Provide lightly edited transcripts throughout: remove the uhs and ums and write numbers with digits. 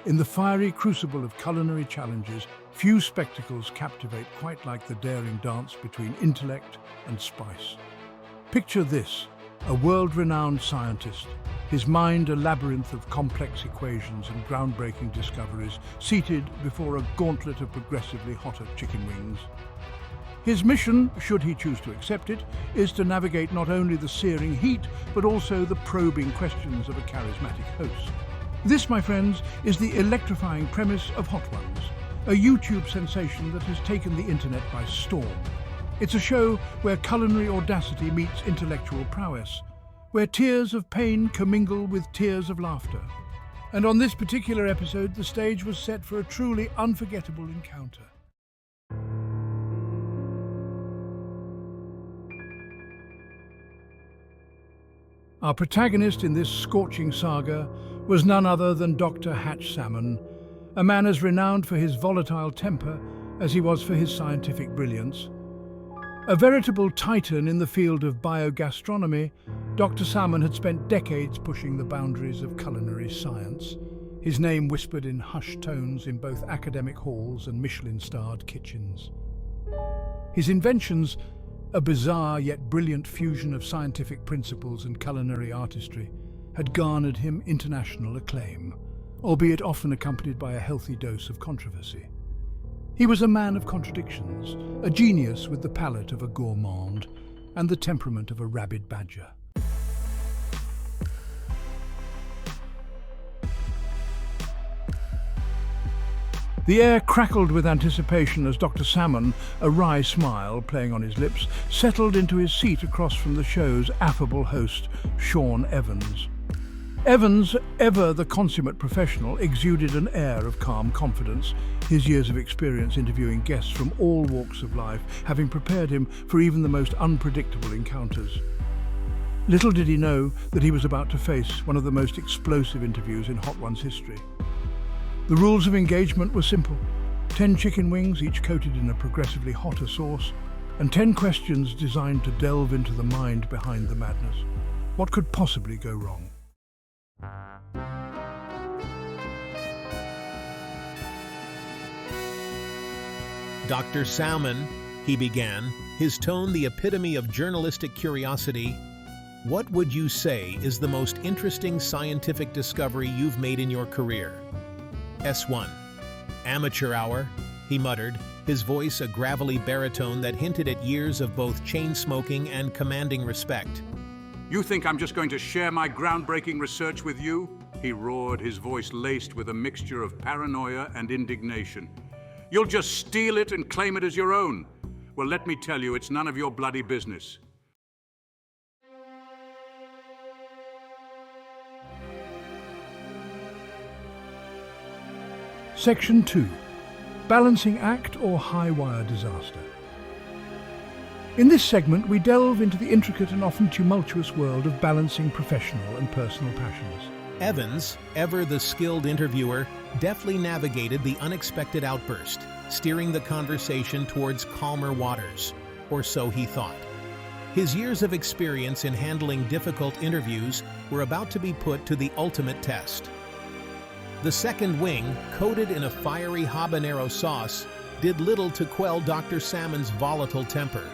In the fiery crucible of culinary challenges, few spectacles captivate quite like the daring dance between intellect and spice. Picture this, a world-renowned scientist, his mind a labyrinth of complex equations and groundbreaking discoveries, seated before a gauntlet of progressively hotter chicken wings. His mission, should he choose to accept it, is to navigate not only the searing heat, but also the probing questions of a charismatic host. This, my friends, is the electrifying premise of Hot Ones, a YouTube sensation that has taken the internet by storm. It's a show where culinary audacity meets intellectual prowess, where tears of pain commingle with tears of laughter. And on this particular episode, the stage was set for a truly unforgettable encounter. Our protagonist in this scorching saga was none other than Dr. Hatch Salmon, a man as renowned for his volatile temper as he was for his scientific brilliance. A veritable titan in the field of biogastronomy, Dr. Salmon had spent decades pushing the boundaries of culinary science, his name whispered in hushed tones in both academic halls and Michelin-starred kitchens. His inventions, a bizarre yet brilliant fusion of scientific principles and culinary artistry, had garnered him international acclaim, albeit often accompanied by a healthy dose of controversy. He was a man of contradictions, a genius with the palate of a gourmand and the temperament of a rabid badger. The air crackled with anticipation as Dr. Salmon, a wry smile playing on his lips, settled into his seat across from the show's affable host, Sean Evans. Evans, ever the consummate professional, exuded an air of calm confidence, his years of experience interviewing guests from all walks of life having prepared him for even the most unpredictable encounters. Little did he know that he was about to face one of the most explosive interviews in Hot Ones history. The rules of engagement were simple: 10 chicken wings, each coated in a progressively hotter sauce, and 10 questions designed to delve into the mind behind the madness. What could possibly go wrong? Dr. Salmon, he began, his tone the epitome of journalistic curiosity. What would you say is the most interesting scientific discovery you've made in your career? S1. Amateur hour, he muttered, his voice a gravelly baritone that hinted at years of both chain-smoking and commanding respect. You think I'm just going to share my groundbreaking research with you? He roared, his voice laced with a mixture of paranoia and indignation. You'll just steal it and claim it as your own. Well, let me tell you, it's none of your bloody business. Section 2. Balancing act or high-wire disaster. In this segment, we delve into the intricate and often tumultuous world of balancing professional and personal passions. Evans, ever the skilled interviewer, deftly navigated the unexpected outburst, steering the conversation towards calmer waters, or so he thought. His years of experience in handling difficult interviews were about to be put to the ultimate test. The second wing, coated in a fiery habanero sauce, did little to quell Dr. Salmon's volatile temper.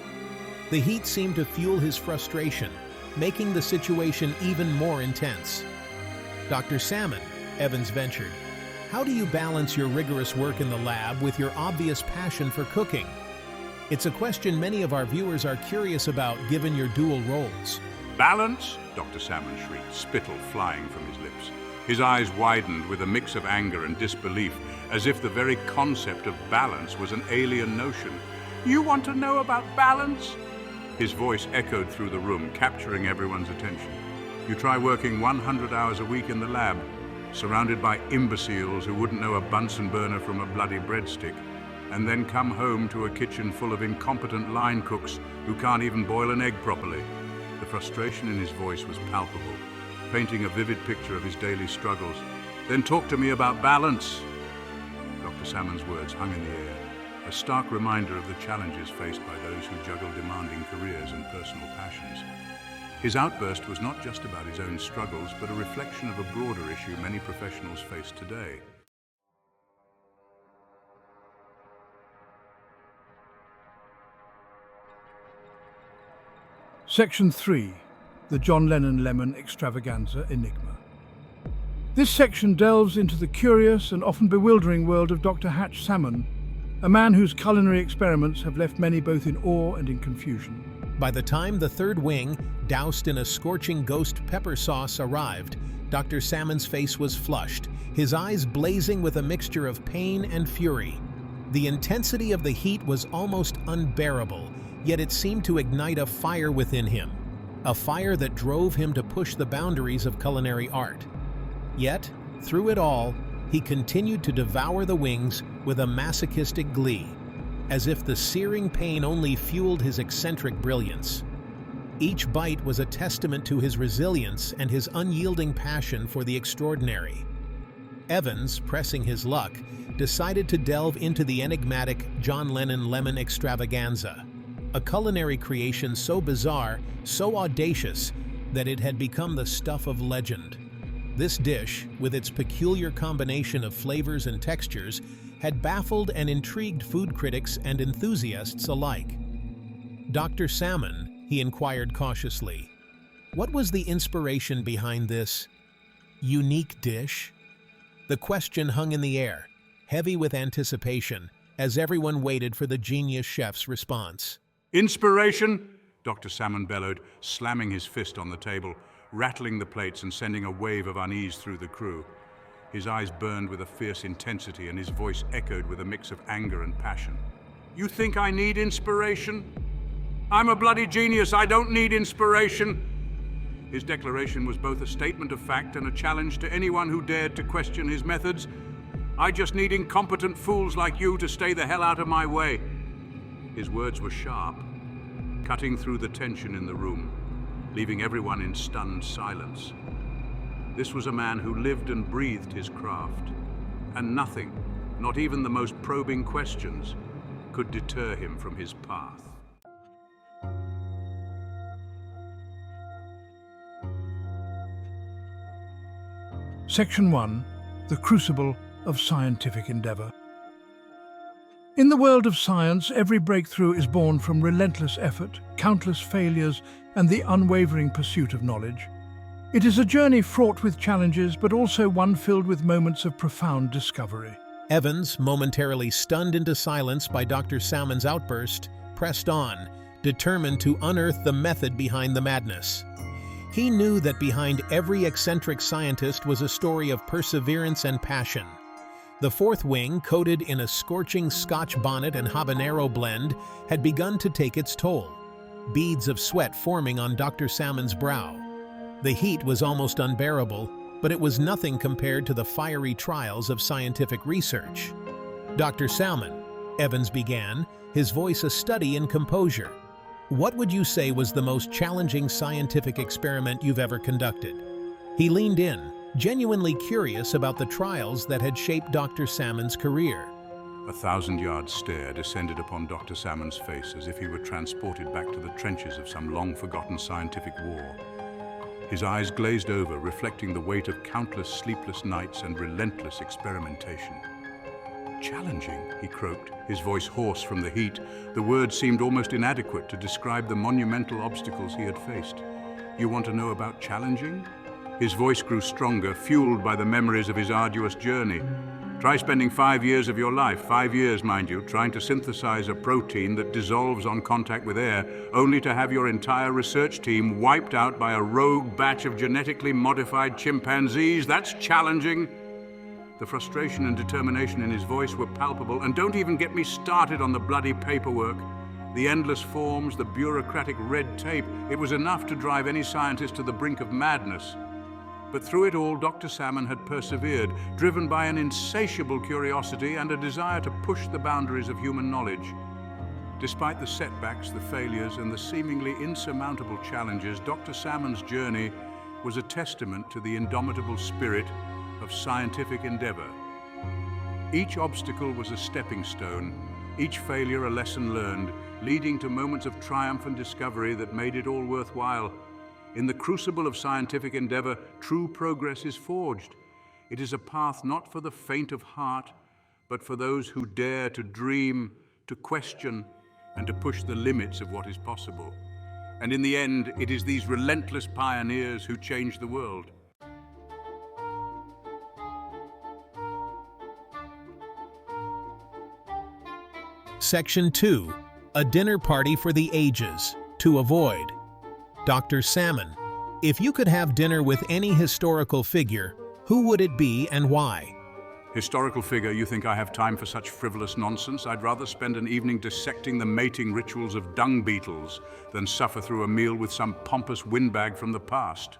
The heat seemed to fuel his frustration, making the situation even more intense. Dr. Salmon, Evans ventured, how do you balance your rigorous work in the lab with your obvious passion for cooking? It's a question many of our viewers are curious about given your dual roles. Balance? Dr. Salmon shrieked, spittle flying from his lips. His eyes widened with a mix of anger and disbelief, as if the very concept of balance was an alien notion. You want to know about balance? His voice echoed through the room, capturing everyone's attention. You try working 100 hours a week in the lab, surrounded by imbeciles who wouldn't know a Bunsen burner from a bloody breadstick, and then come home to a kitchen full of incompetent line cooks who can't even boil an egg properly. The frustration in his voice was palpable, painting a vivid picture of his daily struggles. Then talk to me about balance. Dr. Salmon's words hung in the air, a stark reminder of the challenges faced by those who juggle demanding careers and personal passions. His outburst was not just about his own struggles, but a reflection of a broader issue many professionals face today. Section 3. The John Lennon Lemon Extravaganza Enigma. This section delves into the curious and often bewildering world of Dr. Hatch Salmon, a man whose culinary experiments have left many both in awe and in confusion. By the time the third wing, doused in a scorching ghost pepper sauce, arrived, Dr. Salmon's face was flushed, his eyes blazing with a mixture of pain and fury. The intensity of the heat was almost unbearable, yet it seemed to ignite a fire within him, a fire that drove him to push the boundaries of culinary art. Yet, through it all, he continued to devour the wings with a masochistic glee, as if the searing pain only fueled his eccentric brilliance. Each bite was a testament to his resilience and his unyielding passion for the extraordinary. Evans, pressing his luck, decided to delve into the enigmatic John Lennon Lemon Extravaganza, a culinary creation so bizarre, so audacious, that it had become the stuff of legend. This dish, with its peculiar combination of flavors and textures, had baffled and intrigued food critics and enthusiasts alike. Dr. Salmon, he inquired cautiously, what was the inspiration behind this unique dish? The question hung in the air, heavy with anticipation, as everyone waited for the genius chef's response. Inspiration? Dr. Salmon bellowed, slamming his fist on the table, rattling the plates and sending a wave of unease through the crew. His eyes burned with a fierce intensity and his voice echoed with a mix of anger and passion. You think I need inspiration? I'm a bloody genius, I don't need inspiration. His declaration was both a statement of fact and a challenge to anyone who dared to question his methods. I just need incompetent fools like you to stay the hell out of my way. His words were sharp, cutting through the tension in the room, leaving everyone in stunned silence. This was a man who lived and breathed his craft, and nothing, not even the most probing questions, could deter him from his path. Section 1. The Crucible of Scientific Endeavor. In the world of science, every breakthrough is born from relentless effort, countless failures, and the unwavering pursuit of knowledge. It is a journey fraught with challenges, but also one filled with moments of profound discovery. Evans, momentarily stunned into silence by Dr. Salmon's outburst, pressed on, determined to unearth the method behind the madness. He knew that behind every eccentric scientist was a story of perseverance and passion. The fourth wing, coated in a scorching Scotch bonnet and habanero blend, had begun to take its toll, beads of sweat forming on Dr. Salmon's brow. The heat was almost unbearable, but it was nothing compared to the fiery trials of scientific research. Dr. Salmon, Evans began, his voice a study in composure. What would you say was the most challenging scientific experiment you've ever conducted? He leaned in, genuinely curious about the trials that had shaped Dr. Salmon's career. A 1,000-yard stare descended upon Dr. Salmon's face as if he were transported back to the trenches of some long-forgotten scientific war. His eyes glazed over, reflecting the weight of countless sleepless nights and relentless experimentation. Challenging, he croaked, his voice hoarse from the heat. The words seemed almost inadequate to describe the monumental obstacles he had faced. You want to know about challenging? His voice grew stronger, fueled by the memories of his arduous journey. Try spending 5 years of your life, 5 years, mind you, trying to synthesize a protein that dissolves on contact with air, only to have your entire research team wiped out by a rogue batch of genetically modified chimpanzees. That's challenging. The frustration and determination in his voice were palpable, and don't even get me started on the bloody paperwork. The endless forms, the bureaucratic red tape, it was enough to drive any scientist to the brink of madness. But through it all, Dr. Salmon had persevered, driven by an insatiable curiosity and a desire to push the boundaries of human knowledge. Despite the setbacks, the failures, and the seemingly insurmountable challenges, Dr. Salmon's journey was a testament to the indomitable spirit of scientific endeavor. Each obstacle was a stepping stone, each failure a lesson learned, leading to moments of triumph and discovery that made it all worthwhile. In the crucible of scientific endeavor, true progress is forged. It is a path not for the faint of heart, but for those who dare to dream, to question, and to push the limits of what is possible. And in the end, it is these relentless pioneers who change the world. Section 2. A dinner party for the ages. To avoid. Dr. Salmon, if you could have dinner with any historical figure, who would it be and why? Historical figure, you think I have time for such frivolous nonsense? I'd rather spend an evening dissecting the mating rituals of dung beetles than suffer through a meal with some pompous windbag from the past.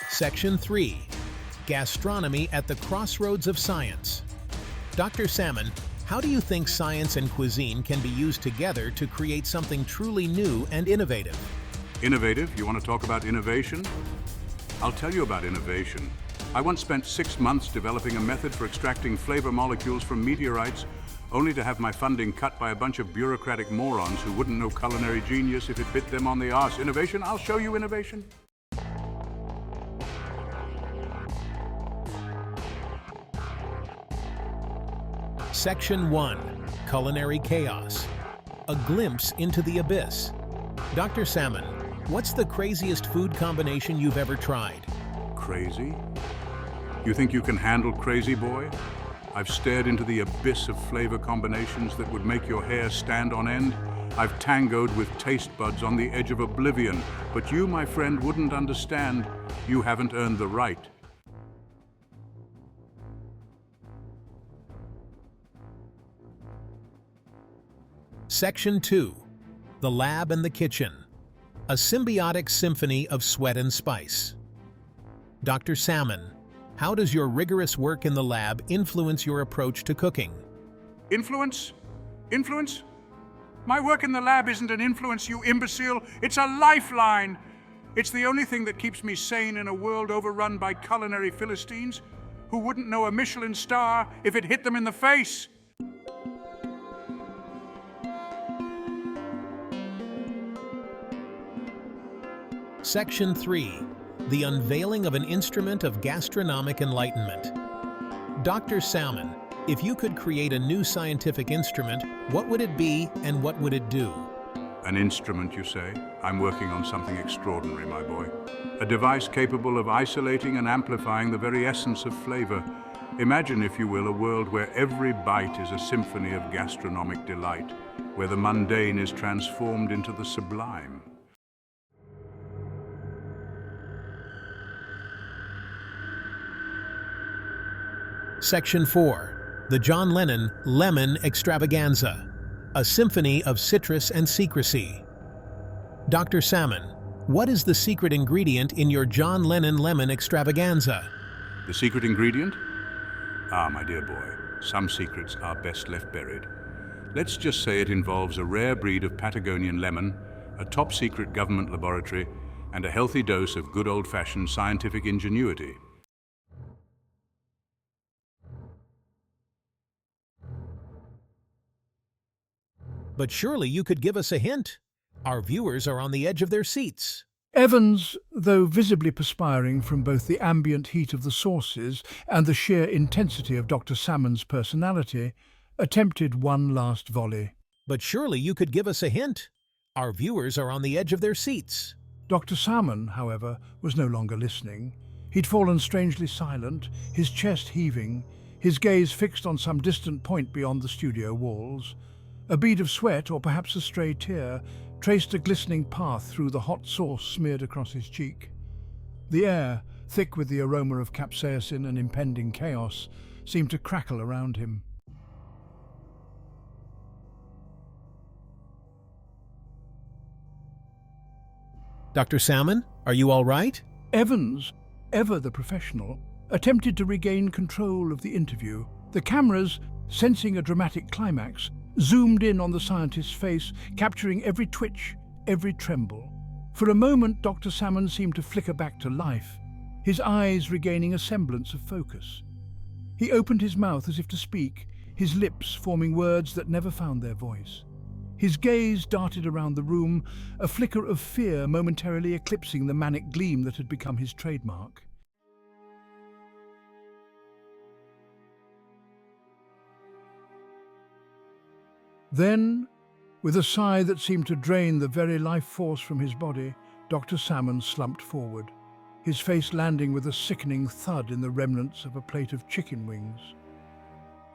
Section 3. Gastronomy at the crossroads of science. Dr. Salmon, how do you think science and cuisine can be used together to create something truly new and innovative? Innovative? You want to talk about innovation? I'll tell you about innovation. I once spent 6 months developing a method for extracting flavor molecules from meteorites, only to have my funding cut by a bunch of bureaucratic morons who wouldn't know culinary genius if it bit them on the arse. Innovation? I'll show you innovation. Section 1. Culinary chaos. A glimpse into the abyss. Dr. Salmon, what's the craziest food combination you've ever tried? Crazy? You think you can handle crazy, boy? I've stared into the abyss of flavor combinations that would make your hair stand on end. I've tangoed with taste buds on the edge of oblivion, but you, my friend, wouldn't understand. You haven't earned the right. Section 2. The lab and the kitchen. A symbiotic symphony of sweat and spice. Dr. Salmon, how does your rigorous work in the lab influence your approach to cooking? Influence? Influence? My work in the lab isn't an influence, you imbecile. It's a lifeline. It's the only thing that keeps me sane in a world overrun by culinary Philistines who wouldn't know a Michelin star if it hit them in the face. Section 3. The unveiling of an instrument of gastronomic enlightenment. Dr. Salmon, if you could create a new scientific instrument, what would it be and what would it do? An instrument, you say? I'm working on something extraordinary, my boy. A device capable of isolating and amplifying the very essence of flavor. Imagine, if you will, a world where every bite is a symphony of gastronomic delight, where the mundane is transformed into the sublime. Section 4. The John Lennon Lemon Extravaganza. A symphony of citrus and secrecy. Dr. Salmon, what is the secret ingredient in your John Lennon Lemon Extravaganza? The secret ingredient? Ah, my dear boy, some secrets are best left buried. Let's just say it involves a rare breed of Patagonian lemon, a top-secret government laboratory, and a healthy dose of good old-fashioned scientific ingenuity. But surely you could give us a hint. Our viewers are on the edge of their seats. Evans, though visibly perspiring from both the ambient heat of the sauces and the sheer intensity of Dr. Salmon's personality, attempted one last volley. But surely you could give us a hint. Our viewers are on the edge of their seats. Dr. Salmon, however, was no longer listening. He'd fallen strangely silent, his chest heaving, his gaze fixed on some distant point beyond the studio walls. A bead of sweat, or perhaps a stray tear, traced a glistening path through the hot sauce smeared across his cheek. The air, thick with the aroma of capsaicin and impending chaos, seemed to crackle around him. Dr. Salmon, are you all right? Evans, ever the professional, attempted to regain control of the interview. The cameras, sensing a dramatic climax, zoomed in on the scientist's face, capturing every twitch, every tremble. For a moment, Dr. Salmon seemed to flicker back to life, his eyes regaining a semblance of focus. He opened his mouth as if to speak, his lips forming words that never found their voice. His gaze darted around the room, a flicker of fear momentarily eclipsing the manic gleam that had become his trademark. '... '... '... '... '... '... '... '... '... '... '... '... '... '... '... '... '... '... '... '... '... '... '... '... '... '... '... '... '... '... '... '... '... '... '... '... '... '... '... '... '... '... '... '... '... '... '... '... '... '... '... '... '... '... '... '... '... '... '... 'Q. Then, with a sigh that seemed to drain the very life force from his body, Dr. Salmon slumped forward, his face landing with a sickening thud in the remnants of a plate of chicken wings.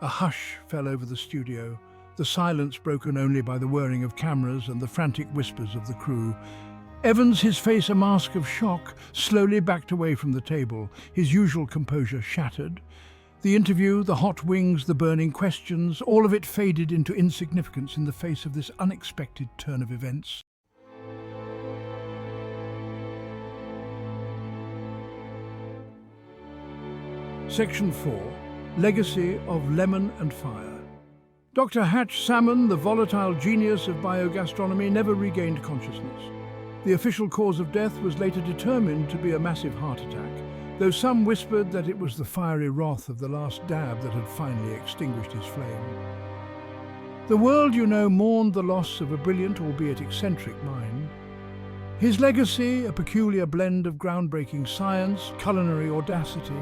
A hush fell over the studio, the silence broken only by the whirring of cameras and the frantic whispers of the crew. Evans, his face a mask of shock, slowly backed away from the table, his usual composure shattered. The interview, the hot wings, the burning questions, all of it faded into insignificance in the face of this unexpected turn of events. Section 4. Legacy of Lemon and Fire. Dr. Hatch Salmon, the volatile genius of biogastronomy, never regained consciousness. The official cause of death was later determined to be a massive heart attack, though some whispered that it was the fiery wrath of the last dab that had finally extinguished his flame. The world, mourned the loss of a brilliant, albeit eccentric, mind. His legacy, a peculiar blend of groundbreaking science, culinary audacity,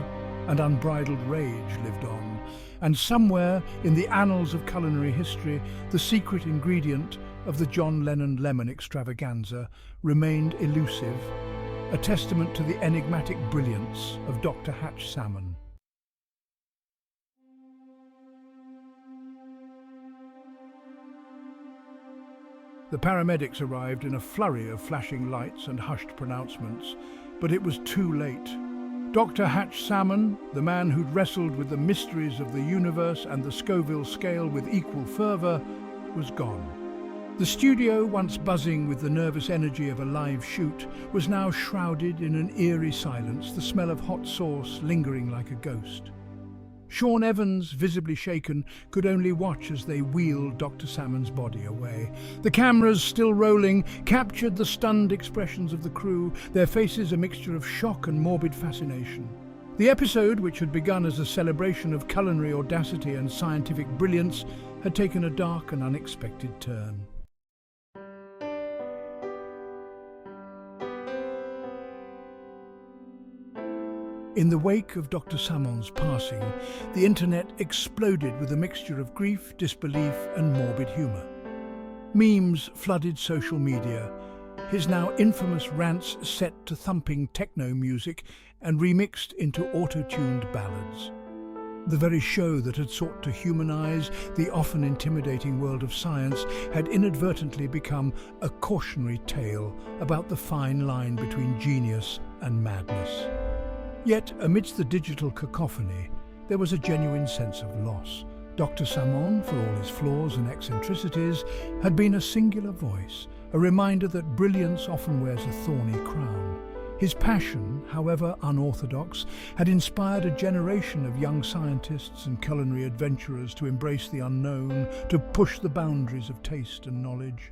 and unbridled rage, lived on. And somewhere in the annals of culinary history, the secret ingredient of the John Lennon lemon extravaganza remained elusive, a testament to the enigmatic brilliance of Dr. Hatch Salmon. The paramedics arrived in a flurry of flashing lights and hushed pronouncements, but it was too late. Dr. Hatch Salmon, the man who'd wrestled with the mysteries of the universe and the Scoville scale with equal fervour, was gone. The studio, once buzzing with the nervous energy of a live shoot, was now shrouded in an eerie silence, the smell of hot sauce lingering like a ghost. Sean Evans, visibly shaken, could only watch as they wheeled Dr. Salmon's body away. The cameras, still rolling, captured the stunned expressions of the crew, their faces a mixture of shock and morbid fascination. The episode, which had begun as a celebration of culinary audacity and scientific brilliance, had taken a dark and unexpected turn. In the wake of Dr. Salmon's passing, the internet exploded with a mixture of grief, disbelief, and morbid humour. Memes flooded social media, his now infamous rants set to thumping techno music and remixed into auto-tuned ballads. The very show that had sought to humanise the often intimidating world of science had inadvertently become a cautionary tale about the fine line between genius and madness. Yet, amidst the digital cacophony, there was a genuine sense of loss. Dr. Salmon, for all his flaws and eccentricities, had been a singular voice, a reminder that brilliance often wears a thorny crown. His passion, however unorthodox, had inspired a generation of young scientists and culinary adventurers to embrace the unknown, to push the boundaries of taste and knowledge.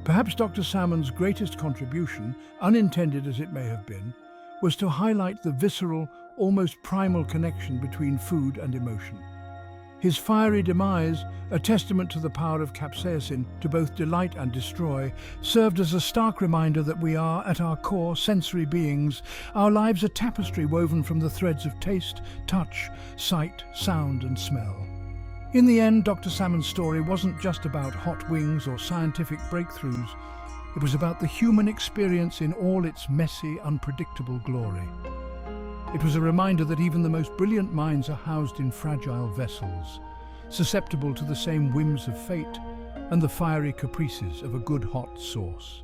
Perhaps Dr. Salmon's greatest contribution, unintended as it may have been, was to highlight the visceral, almost primal connection between food and emotion. His fiery demise, a testament to the power of capsaicin to both delight and destroy, served as a stark reminder that we are, at our core, sensory beings, our lives a tapestry woven from the threads of taste, touch, sight, sound and smell. In the end, Dr. Salmon's story wasn't just about hot wings or scientific breakthroughs. It was about the human experience in all its messy, unpredictable glory. It was a reminder that even the most brilliant minds are housed in fragile vessels, susceptible to the same whims of fate and the fiery caprices of a good hot sauce.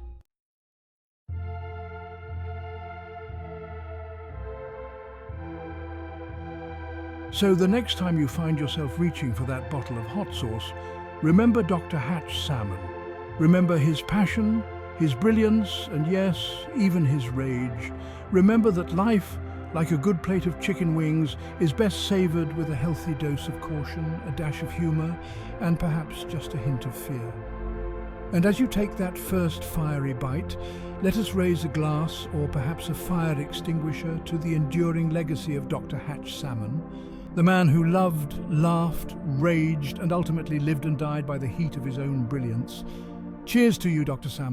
So the next time you find yourself reaching for that bottle of hot sauce, remember Dr. Hatch Salmon. Remember his passion, his brilliance, and yes, even his rage. Remember that life, like a good plate of chicken wings, is best savoured with a healthy dose of caution, a dash of humour, and perhaps just a hint of fear. And as you take that first fiery bite, let us raise a glass, or perhaps a fire extinguisher, to the enduring legacy of Dr. Hatch Salmon, the man who loved, laughed, raged, and ultimately lived and died by the heat of his own brilliance. Cheers to you, Dr. Salmon.